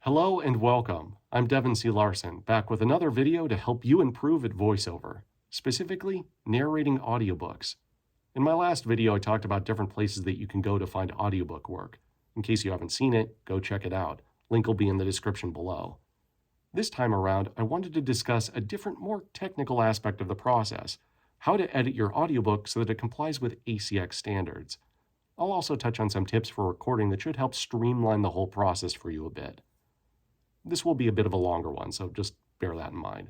Hello and welcome. I'm Devin C. Larson, back with another video to help you improve at voiceover, specifically narrating audiobooks. In my last video, I talked about different places that you can go to find audiobook work. In case you haven't seen it, go check it out. Link will be in the description below. This time around, I wanted to discuss a different, more technical aspect of the process, how to edit your audiobook so that it complies with ACX standards. I'll also touch on some tips for recording that should help streamline the whole process for you a bit. This will be a bit of a longer one, so just bear that in mind.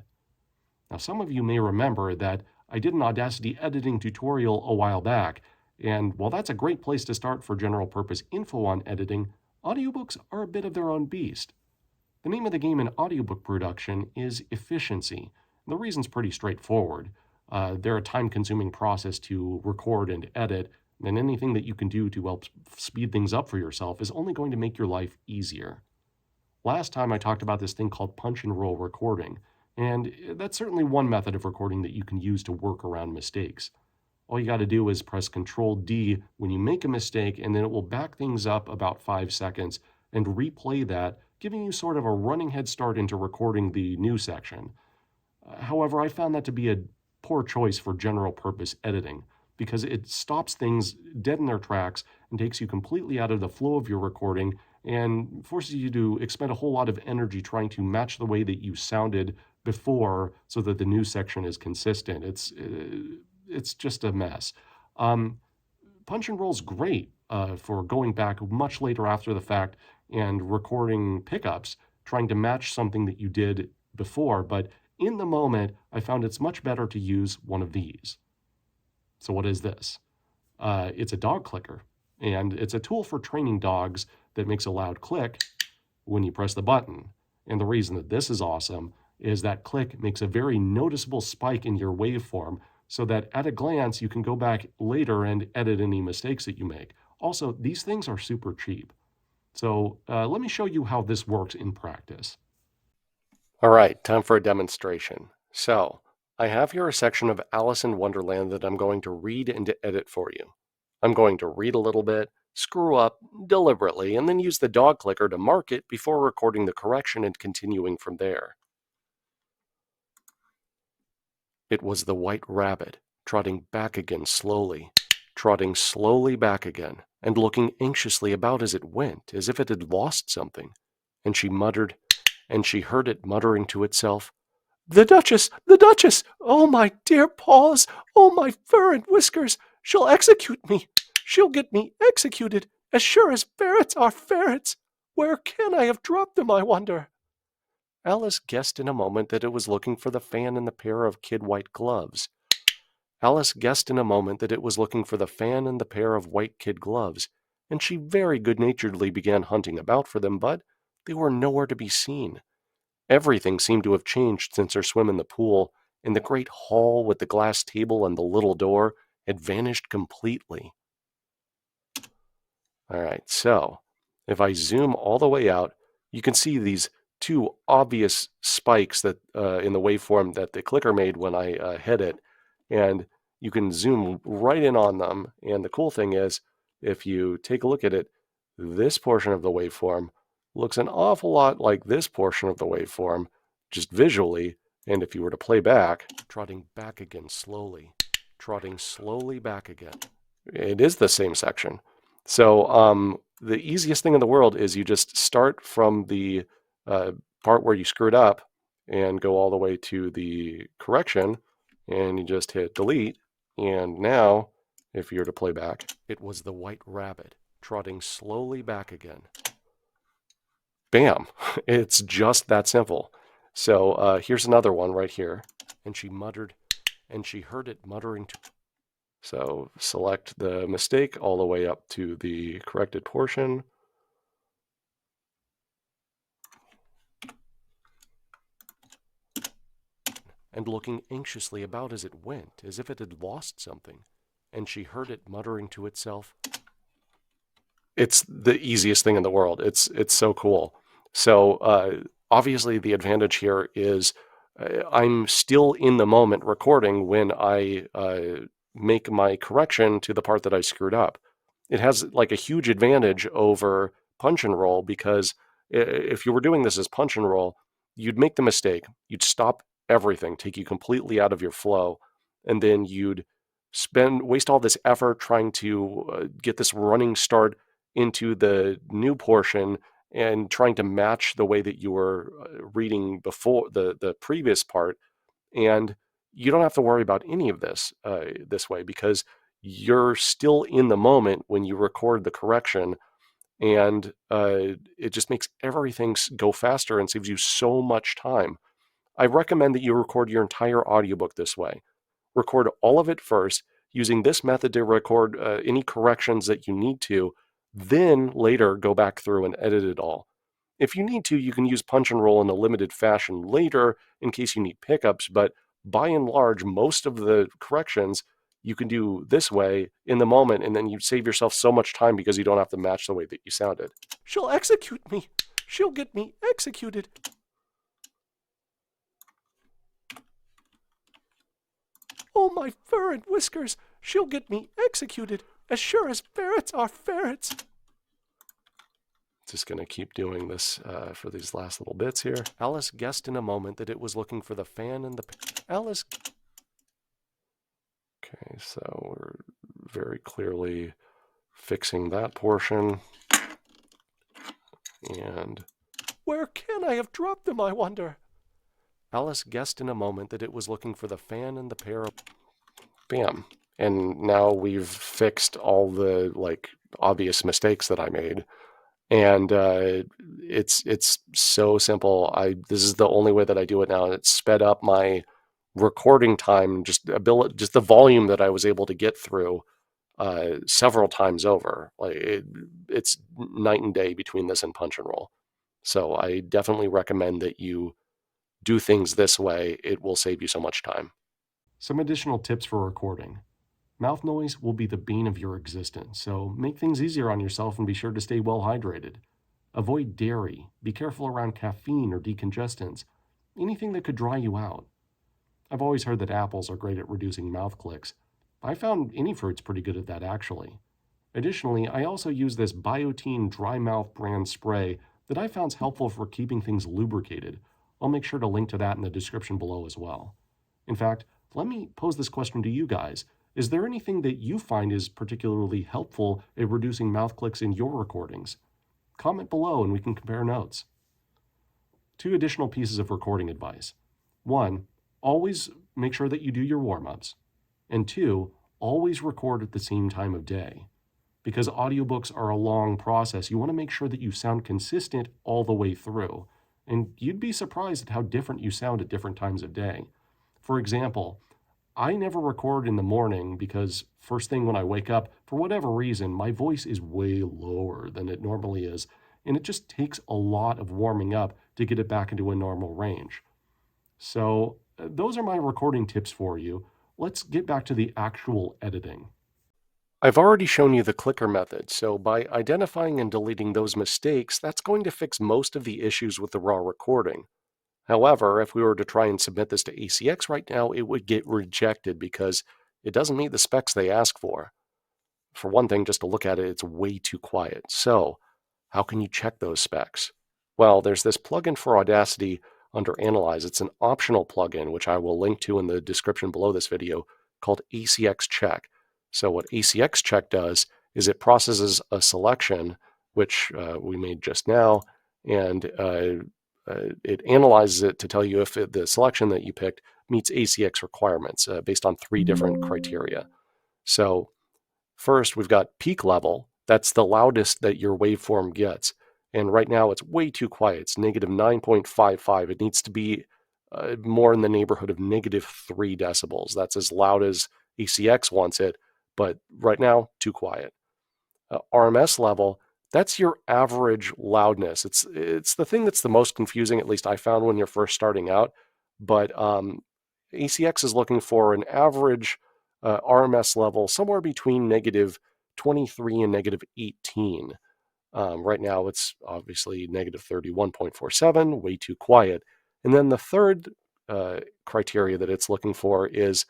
Now, some of you may remember that I did an Audacity editing tutorial a while back, and while that's a great place to start for general purpose info on editing, audiobooks are a bit of their own beast. The name of the game in audiobook production is efficiency. And the reason's pretty straightforward. They're a time-consuming process to record and edit, and anything that you can do to help speed things up for yourself is only going to make your life easier. Last time I talked about this thing called punch and roll recording, and that's certainly one method of recording that you can use to work around mistakes. All you got to do is press Control D when you make a mistake, and then it will back things up about 5 seconds and replay that, giving you sort of a running head start into recording the new section. However, I found that to be a poor choice for general purpose editing, because it stops things dead in their tracks and takes you completely out of the flow of your recording and forces you to expend a whole lot of energy trying to match the way that you sounded before so that the new section is consistent. It's just a mess. Punch and roll's great for going back much later after the fact and recording pickups, trying to match something that you did before, but in the moment, I found it's much better to use one of these. So what is this? It's a dog clicker, and it's a tool for training dogs that makes a loud click when you press the button. And the reason that this is awesome is that click makes a very noticeable spike in your waveform so that at a glance you can go back later and edit any mistakes that you make. Also, these things are super cheap. So let me show you how this works in practice. All right, time for a demonstration. So I have here a section of Alice in Wonderland that I'm going to read and edit for you. I'm going to read a little bit, screw up deliberately, and then use the dog clicker to mark it before recording the correction and continuing from there. It was the White Rabbit, trotting back again slowly, trotting slowly back again, and looking anxiously about as it went, as if it had lost something. And she muttered, and she heard it muttering to itself, "The Duchess! The Duchess! Oh, my dear paws! Oh, my fur and whiskers! She'll execute me! She'll get me executed, as sure as ferrets are ferrets! Where can I have dropped them, I wonder?" Alice guessed in a moment that it was looking for the fan and the pair of kid white gloves. Alice guessed in a moment that it was looking for the fan and the pair of white kid gloves, and she very good-naturedly began hunting about for them, but they were nowhere to be seen. Everything seemed to have changed since her swim in the pool, and the great hall with the glass table and the little door had vanished completely. All right, so if I zoom all the way out, you can see these two obvious spikes that in the waveform that the clicker made when I hit it, and you can zoom right in on them. And the cool thing is, if you take a look at it, this portion of the waveform looks an awful lot like this portion of the waveform, just visually. And if you were to play back, trotting back again slowly, trotting slowly back again, it is the same section. So the easiest thing in the world is you just start from the part where you screwed up and go all the way to the correction, and you just hit delete. And now, if you were to play back, it was the White Rabbit trotting slowly back again. Bam! It's just that simple. So here's another one right here. And she muttered, and she heard it muttering to... So select the mistake all the way up to the corrected portion. And looking anxiously about as it went, as if it had lost something. And she heard it muttering to itself. It's the easiest thing in the world. It's so cool. So obviously the advantage here is I'm still in the moment recording when I make my correction to the part that I screwed up. It has like a huge advantage over punch and roll because If you were doing this as punch and roll, you'd make the mistake, you'd stop everything, take you completely out of your flow, and then you'd waste all this effort trying to get this running start into the new portion and trying to match the way that you were reading before the previous part. And you don't have to worry about any of this way, because you're still in the moment when you record the correction, and it just makes everything go faster and saves you so much time. I recommend that you record your entire audiobook this way. Record all of it first, using this method to record any corrections that you need to, then later go back through and edit it all. If you need to, you can use punch and roll in a limited fashion later in case you need pickups, but by and large, most of the corrections you can do this way in the moment, and then you save yourself so much time because you don't have to match the way that you sounded. She'll execute me. She'll get me executed. Oh, my fur and whiskers! She'll get me executed, as sure as ferrets are ferrets. Just going to keep doing this for these last little bits here. Alice guessed in a moment that it was looking for the fan and the... Alice... Okay, so we're very clearly fixing that portion. And... Where can I have dropped them, I wonder? Alice guessed in a moment that it was looking for the fan and the pair of... Bam. And now we've fixed all the, like, obvious mistakes that I made. And it's so simple. This is the only way that I do it now. It's sped up my recording time, just the volume that I was able to get through several times over. Like it's night and day between this and punch and roll. So I definitely recommend that you do things this way. It will save you so much time. Some additional tips for recording. Mouth noise will be the bane of your existence, so make things easier on yourself and be sure to stay well hydrated. Avoid dairy, be careful around caffeine or decongestants, anything that could dry you out. I've always heard that apples are great at reducing mouth clicks. I found any fruit's pretty good at that actually. Additionally, I also use this Biotene Dry Mouth brand spray that I found's helpful for keeping things lubricated. I'll make sure to link to that in the description below as well. In fact, let me pose this question to you guys. Is there anything that you find is particularly helpful at reducing mouth clicks in your recordings? Comment below and we can compare notes. 2 additional pieces of recording advice. 1, always make sure that you do your warm-ups. And 2, always record at the same time of day. Because audiobooks are a long process, you want to make sure that you sound consistent all the way through. And you'd be surprised at how different you sound at different times of day. For example, I never record in the morning because first thing when I wake up, for whatever reason, my voice is way lower than it normally is, and it just takes a lot of warming up to get it back into a normal range. So those are my recording tips for you. Let's get back to the actual editing. I've already shown you the clicker method, so by identifying and deleting those mistakes, that's going to fix most of the issues with the raw recording. However, if we were to try and submit this to ACX right now, it would get rejected because it doesn't meet the specs they ask for. For one thing, just to look at it, it's way too quiet. So how can you check those specs? Well, there's this plugin for Audacity under Analyze. It's an optional plugin, which I will link to in the description below this video, called ACX Check. So what ACX Check does is it processes a selection, which we made just now, and it analyzes it to tell you if the selection that you picked meets ACX requirements based on 3 different criteria. So first, we've got peak level. That's the loudest that your waveform gets. And right now, it's way too quiet. It's negative 9.55. It needs to be more in the neighborhood of negative 3 decibels. That's as loud as ACX wants it, but right now, too quiet. RMS level, that's your average loudness. It's the thing that's the most confusing, at least I found when you're first starting out. But ACX is looking for an average RMS level somewhere between negative 23 and negative 18. Right now, it's obviously negative 31.47, way too quiet. And then the third criteria that it's looking for is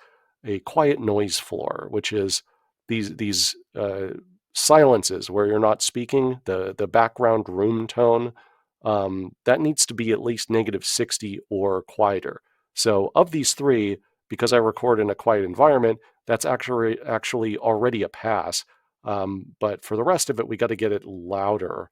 a quiet noise floor, which is these silences where you're not speaking, the background room tone that needs to be at least -60 or quieter. So of these three, because I record in a quiet environment, that's actually already a pass. But for the rest of it, we got to get it louder.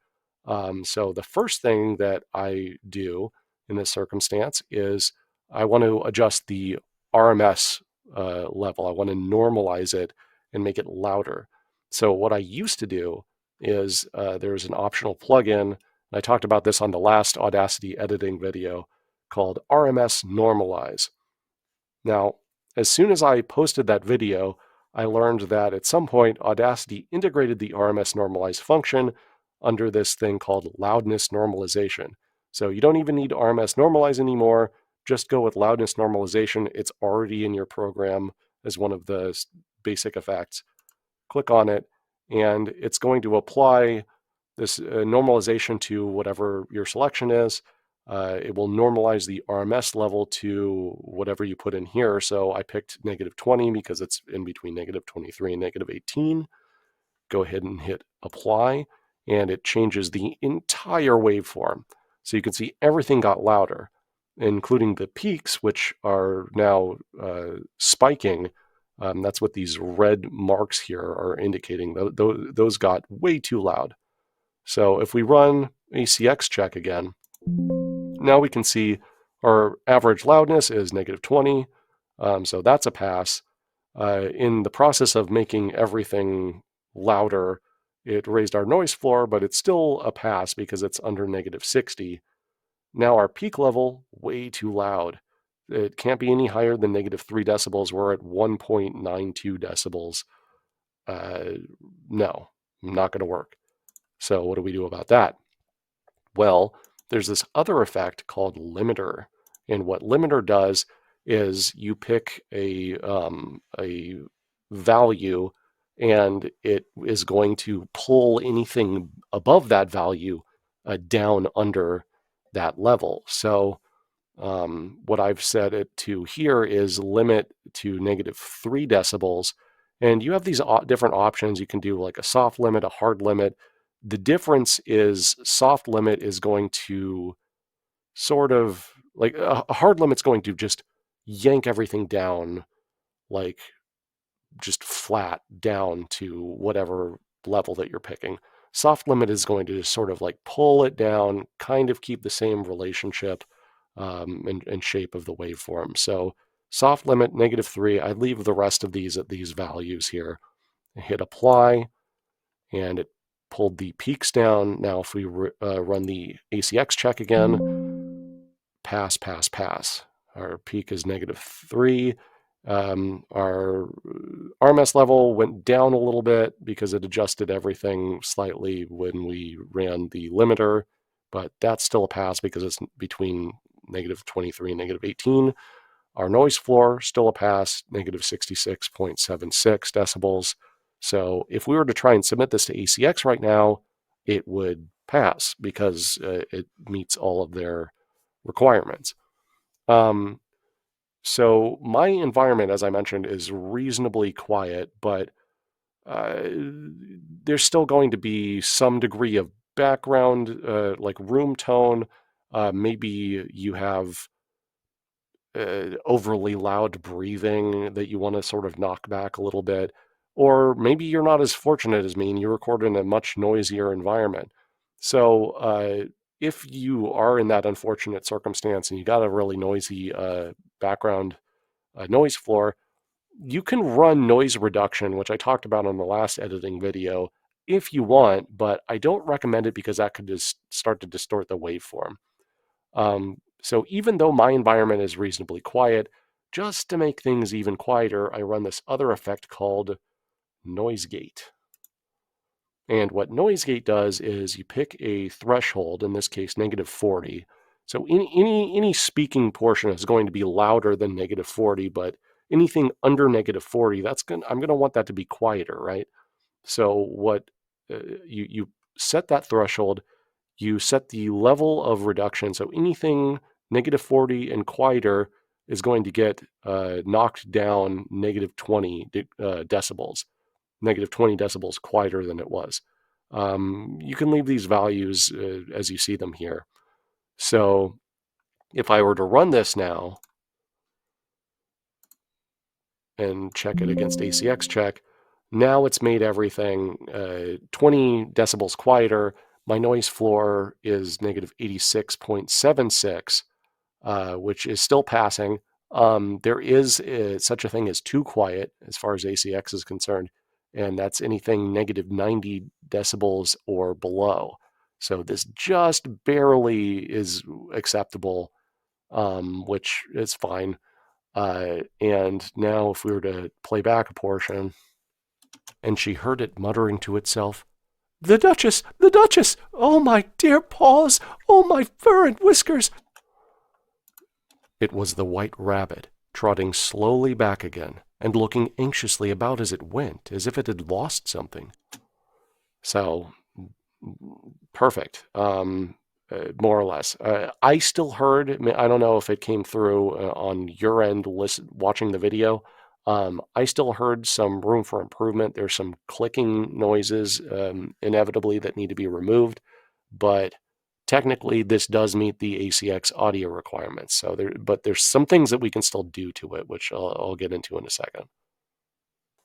So the first thing that I do in this circumstance is I want to adjust the RMS level. I want to normalize it and make it louder. So what I used to do is there's an optional plugin. I talked about this on the last Audacity editing video called RMS Normalize. Now, as soon as I posted that video, I learned that at some point Audacity integrated the RMS Normalize function under this thing called loudness normalization. So you don't even need RMS Normalize anymore. Just go with loudness normalization. It's already in your program as one of the basic effects. Click on it, and it's going to apply this normalization to whatever your selection is. It will normalize the RMS level to whatever you put in here. So I picked -20 because it's in between -23 and -18. Go ahead and hit apply, and it changes the entire waveform. So you can see everything got louder, including the peaks, which are now spiking. That's what these red marks here are indicating. Those got way too loud. So if we run ACX check again, now we can see our average loudness is -20. So that's a pass. In the process of making everything louder, it raised our noise floor, but it's still a pass because it's under -60. Now our peak level, way too loud. It can't be any higher than -3 decibels. We're at 1.92 decibels. No, not going to work. So what do we do about that? Well, there's this other effect called limiter. And what limiter does is you pick a value, and it is going to pull anything above that value down under that level. So what I've set it to here is limit to -3 decibels. And you have these different options. You can do like a soft limit, a hard limit. The difference is soft limit is going to sort of like a hard limit's going to just yank everything down, like just flat down to whatever level that you're picking. Soft limit is going to just sort of like pull it down, kind of keep the same relationship and shape of the waveform. So soft limit -3. I leave the rest of these at these values here. Hit apply, and it pulled the peaks down. Now if we run the ACX check again, pass, pass, pass. Our peak is -3. Our RMS level went down a little bit because it adjusted everything slightly when we ran the limiter, but that's still a pass because it's between -23 and -18. Our noise floor, still a pass, -66.76 decibels. So if we were to try and submit this to ACX right now, it would pass because it meets all of their requirements. So my environment, as I mentioned, is reasonably quiet, but there's still going to be some degree of background, like room tone. Maybe you have overly loud breathing that you want to sort of knock back a little bit. Or maybe you're not as fortunate as me and you record in a much noisier environment. So if you are in that unfortunate circumstance and you got a really noisy background noise floor, you can run noise reduction, which I talked about on the last editing video, if you want, but I don't recommend it because that could just start to distort the waveform. So even though my environment is reasonably quiet, just to make things even quieter, I run this other effect called noise gate. And what noise gate does is you pick a threshold, in this case -40. So any speaking portion is going to be louder than -40, but anything under -40, I'm going to want that to be quieter, right? So what you set that threshold, you set the level of reduction. So anything -40 and quieter is going to get knocked down -20 decibels. -20 decibels quieter than it was. You can leave these values as you see them here. So if I were to run this now and check it against ACX check, now it's made everything 20 decibels quieter. My noise floor is negative 86.76, which is still passing. There is such a thing as too quiet as far as ACX is concerned, and that's anything negative 90 decibels or below. So this just barely is acceptable, which is fine. And now if we were to play back a portion, and she heard it muttering to itself, "The Duchess! The Duchess! Oh, my dear paws! Oh, my fur and whiskers!" It was the White Rabbit, trotting slowly back again, and looking anxiously about as it went, as if it had lost something. So, perfect, more or less. I still heard, I don't know if it came through on your end watching the video, I still heard some room for improvement. There's some clicking noises inevitably that need to be removed, but technically this does meet the ACX audio requirements. So but there's some things that we can still do to it, which I'll get into in a second.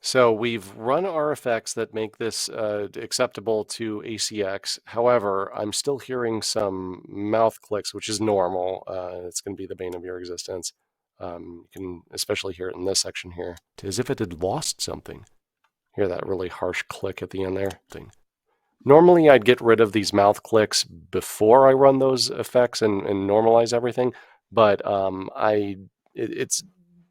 So we've run our effects that make this acceptable to ACX. However, I'm still hearing some mouth clicks, which is normal. It's going to be the bane of your existence. You can especially hear it in this section here. As if it had lost something. Hear that really harsh click at the end there? Normally, I'd get rid of these mouth clicks before I run those effects and normalize everything, but it's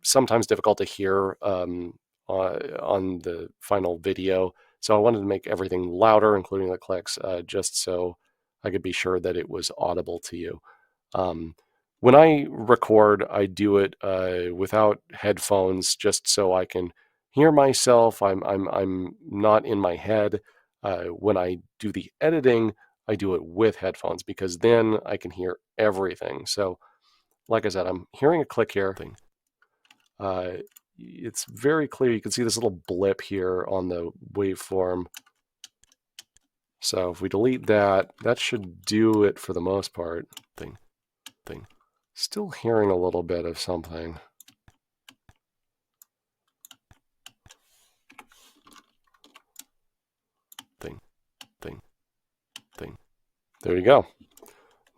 sometimes difficult to hear on the final video. So I wanted to make everything louder, including the clicks, just so I could be sure that it was audible to you. When I record, I do it without headphones, just so I can hear myself. I'm not in my head. When I do the editing, I do it with headphones because then I can hear everything. So, like I said, I'm hearing a click here. It's very clear. You can see this little blip here on the waveform. So if we delete that, that should do it for the most part. Still hearing a little bit of something. There you go.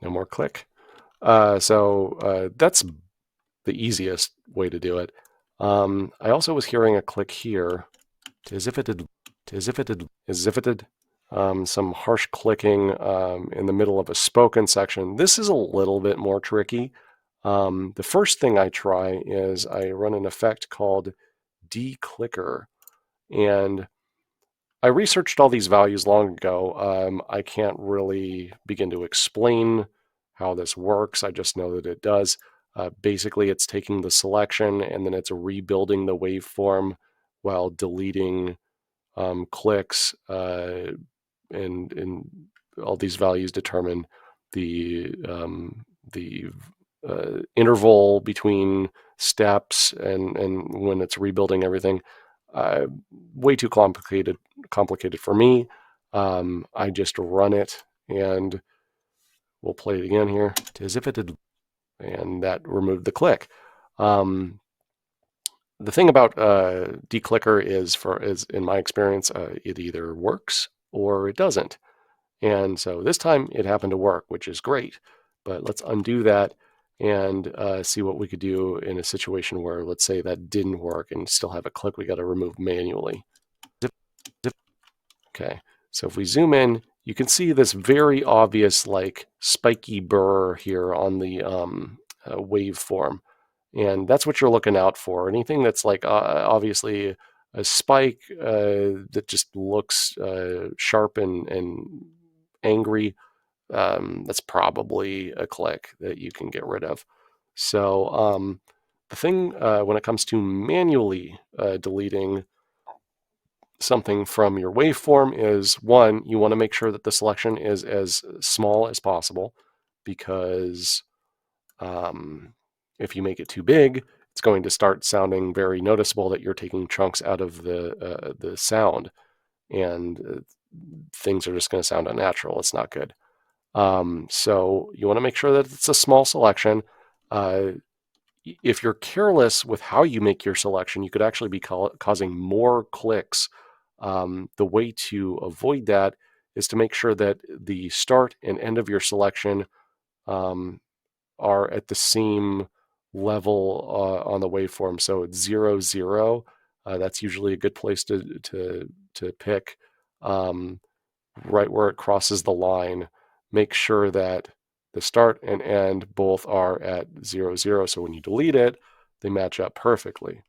No more click. So that's the easiest way to do it. I also was hearing a click here, as if it did some harsh clicking in the middle of a spoken section. This is a little bit more tricky. The first thing I try is I run an effect called declicker, and I researched all these values long ago. I can't really begin to explain how this works. I just know that it does. Basically, it's taking the selection and then it's rebuilding the waveform while deleting clicks, and all these values determine the interval between steps and when it's rebuilding everything. Way too complicated for me. I just run it and we'll play it again here. As if it did, and that removed the click. The thing about declicker is, in my experience, it either works or it doesn't. And so this time it happened to work, which is great. But let's undo that and see what we could do in a situation where, let's say, that didn't work and still have a click we got to remove manually. Okay, so if we zoom in, you can see this very obvious like spiky burr here on the waveform. And that's what you're looking out for. Anything that's like obviously a spike that just looks sharp and angry, that's probably a click that you can get rid of. So the thing when it comes to manually deleting something from your waveform is, one, you want to make sure that the selection is as small as possible, because if you make it too big, it's going to start sounding very noticeable that you're taking chunks out of the sound, and things are just going to sound unnatural. It's not good. So you want to make sure that it's a small selection. If you're careless with how you make your selection, you could actually be causing more clicks. The way to avoid that is to make sure that the start and end of your selection are at the same level on the waveform. So it's 0, 0. That's usually a good place to pick. Right where it crosses the line, make sure that the start and end both are at 0, 0. So when you delete it, they match up perfectly.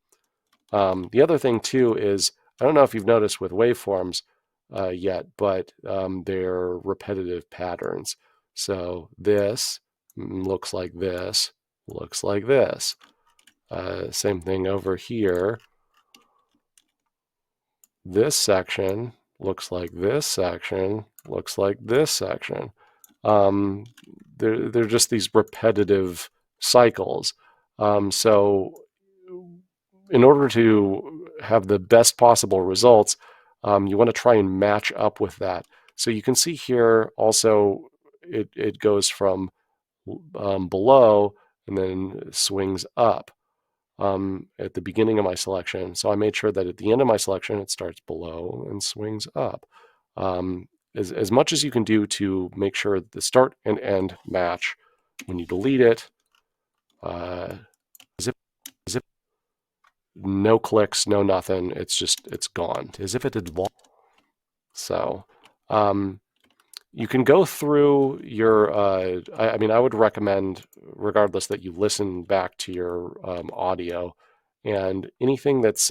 The other thing too is, I don't know if you've noticed with waveforms yet, but they're repetitive patterns. So this looks like this, looks like this. Same thing over here. This section looks like this section, looks like this section. They're just these repetitive cycles. So in order to have the best possible results, you want to try and match up with that. So you can see here also it goes from below and then swings up at the beginning of my selection. So I made sure that at the end of my selection, it starts below and swings up. As much as you can do to make sure the start and end match. When you delete it, zip, zip, no clicks, no nothing. It's gone. As if it had lost. So you can go through your, I mean, I would recommend, regardless, that you listen back to your audio, and anything that's,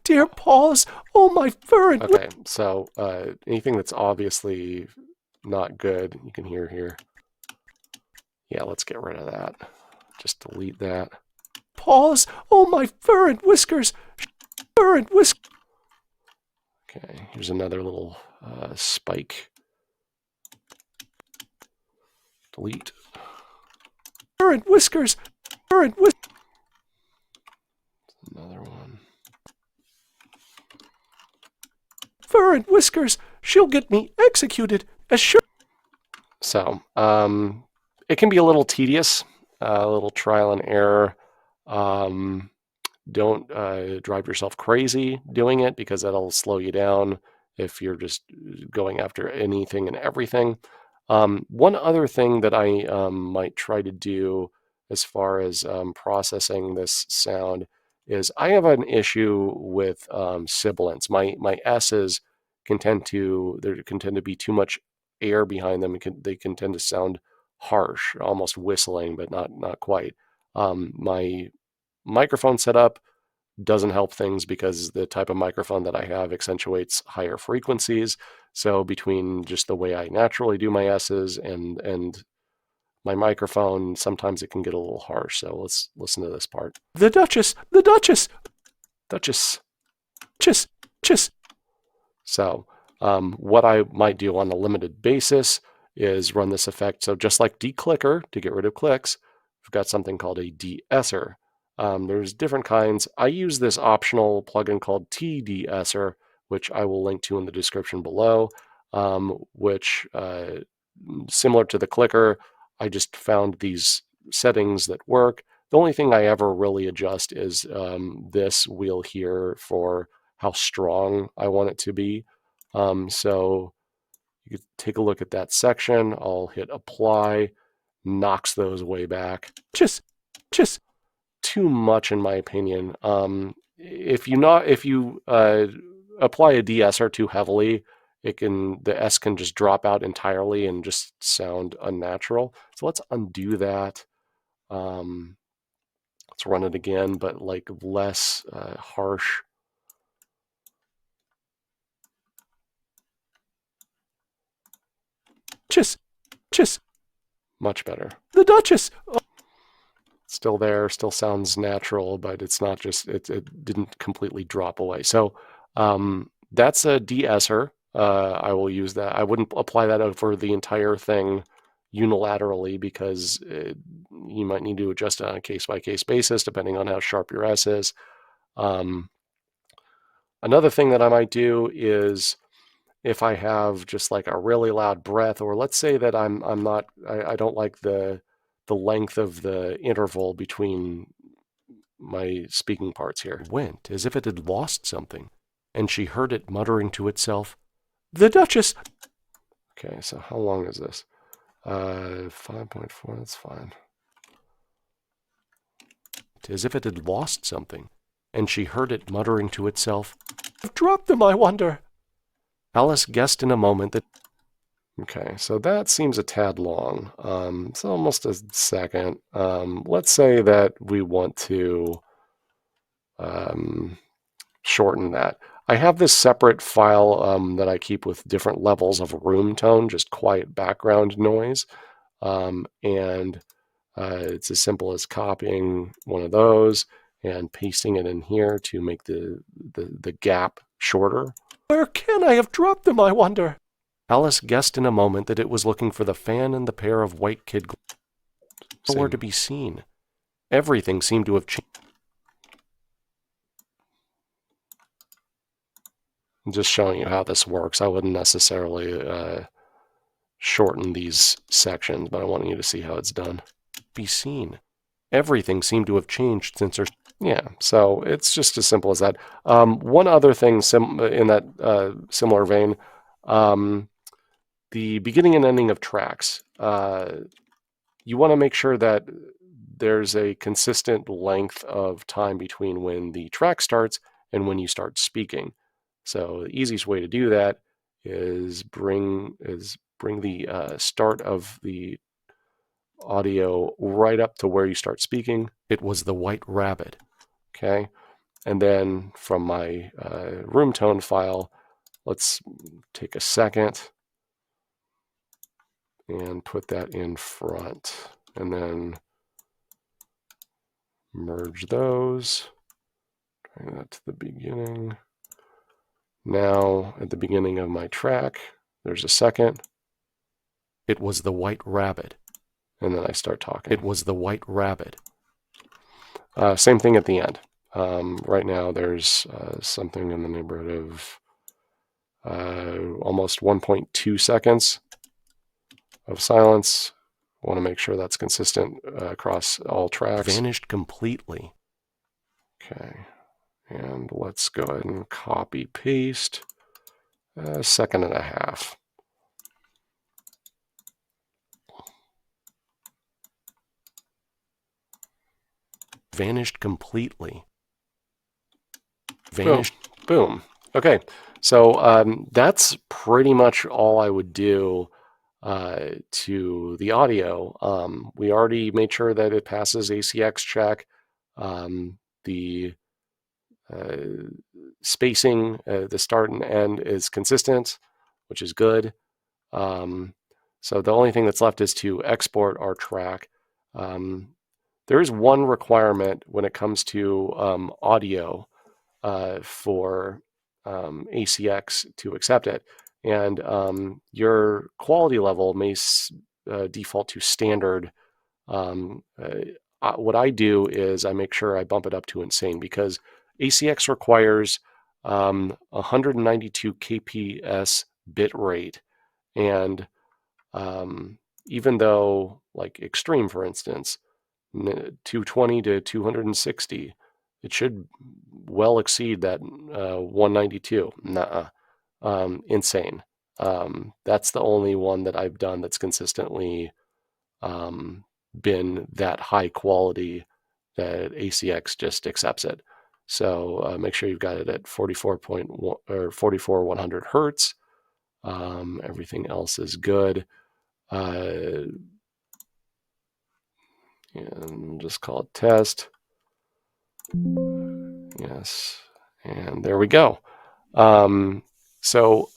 dear pause, oh my fur. Okay, so anything that's obviously not good, you can hear here. Yeah, let's get rid of that. Just delete that. Pause, oh my fur and whiskers, fur and whiskers. Okay, here's another little spike. Delete. Fur and whiskers. Fur and whiskers. Another one. Fur and whiskers. She'll get me executed as sure. So, it can be a little tedious, a little trial and error. Don't drive yourself crazy doing it, because that'll slow you down if you're just going after anything and everything. One other thing that I might try to do as far as processing this sound is, I have an issue with sibilants. My S's can tend to be too much air behind them. They can tend to sound harsh, almost whistling, but not quite. My microphone setup doesn't help things, because the type of microphone that I have accentuates higher frequencies. So between just the way I naturally do my S's and my microphone, sometimes it can get a little harsh. So let's listen to this part. The Duchess, the Duchess, Duchess, Duchess, Duchess. So what I might do on a limited basis is run this effect. So just like declicker, to get rid of clicks, we've got something called a de-esser. There's different kinds. I use this optional plugin called de-esser, which I will link to in the description below, which, similar to the clicker, I just found these settings that work. The only thing I ever really adjust is this wheel here for how strong I want it to be. So you can take a look at that section. I'll hit apply, knocks those way back. Just too much, in my opinion. If you apply a de-esser too heavily, the S can just drop out entirely and just sound unnatural. So let's undo that. Let's run it again, but like less harsh. Just much better. The Duchess. Oh. Still there, still sounds natural, but it's not just, it didn't completely drop away. So that's a de-esser. I will use that. I wouldn't apply that over the entire thing unilaterally, because you might need to adjust it on a case-by-case basis depending on how sharp your S is. Another thing that I might do is, if I have just like a really loud breath, or let's say that I don't like the length of the interval between my speaking parts here. Went as if it had lost something, and she heard it muttering to itself, "The Duchess." Okay, so how long is this? 5.4, that's fine. As if it had lost something, and she heard it muttering to itself, "I've dropped them, I wonder." Alice guessed in a moment that... Okay, so that seems a tad long. It's almost a second. Let's say that we want to shorten that. I have this separate file that I keep with different levels of room tone, just quiet background noise. And it's as simple as copying one of those and pasting it in here to make the gap shorter. Where can I have dropped them, I wonder? Alice guessed in a moment that it was looking for the fan and the pair of white kid gloves. Nowhere to be seen. Everything seemed to have changed. I'm just showing you how this works. I wouldn't necessarily shorten these sections, but I want you to see how it's done. Be seen. Everything seemed to have changed since her... Yeah, so it's just as simple as that. One other thing in that similar vein, the beginning and ending of tracks. You want to make sure that there's a consistent length of time between when the track starts and when you start speaking. So the easiest way to do that is bring the start of the audio right up to where you start speaking. It was the White Rabbit. Okay, and then from my room tone file, let's take a second and put that in front, and then merge those, bring that to the beginning. Now at the beginning of my track, there's a second. It was the White Rabbit. And then I start talking. It was the White Rabbit. Same thing at the end. Right now there's something in the neighborhood of almost 1.2 seconds of silence. I want to make sure that's consistent across all tracks. Vanished completely. Okay, and let's go ahead and copy paste a second and a half. Vanished completely. Vanished. Boom. Okay, so that's pretty much all I would do to the audio. We already made sure that it passes ACX check. The spacing, the start and end is consistent, which is good. So the only thing that's left is to export our track. There is one requirement when it comes to audio for ACX to accept it. And your quality level may default to standard. What I do is I make sure I bump it up to insane, because ACX requires 192 kps bit rate. And even though, like Extreme, for instance, 220 to 260, it should well exceed that 192. Nuh-uh. Insane. That's the only one that I've done that's consistently been that high quality that ACX just accepts it. So make sure you've got it at 44,100 hertz. Everything else is good. And just call it test. Yes, and there we go. So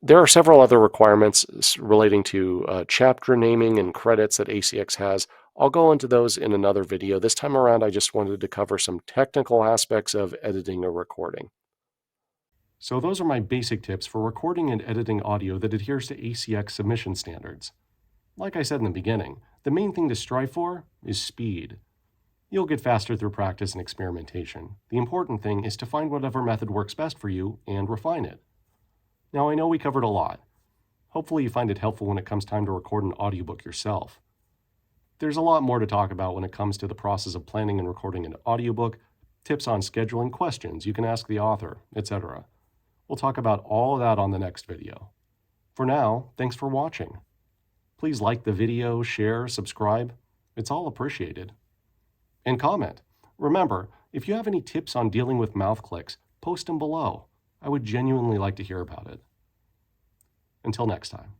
there are several other requirements relating to chapter naming and credits that ACX has. I'll go into those in another video. This time around, I just wanted to cover some technical aspects of editing or recording. So those are my basic tips for recording and editing audio that adheres to ACX submission standards. Like I said in the beginning, the main thing to strive for is speed. You'll get faster through practice and experimentation. The important thing is to find whatever method works best for you and refine it. Now, I know we covered a lot. Hopefully you find it helpful when it comes time to record an audiobook yourself. There's a lot more to talk about when it comes to the process of planning and recording an audiobook, tips on scheduling, questions you can ask the author, etc. We'll talk about all of that on the next video. For now, thanks for watching. Please like the video, share, subscribe. It's all appreciated. And comment. Remember, if you have any tips on dealing with mouth clicks, post them below. I would genuinely like to hear about it. Until next time.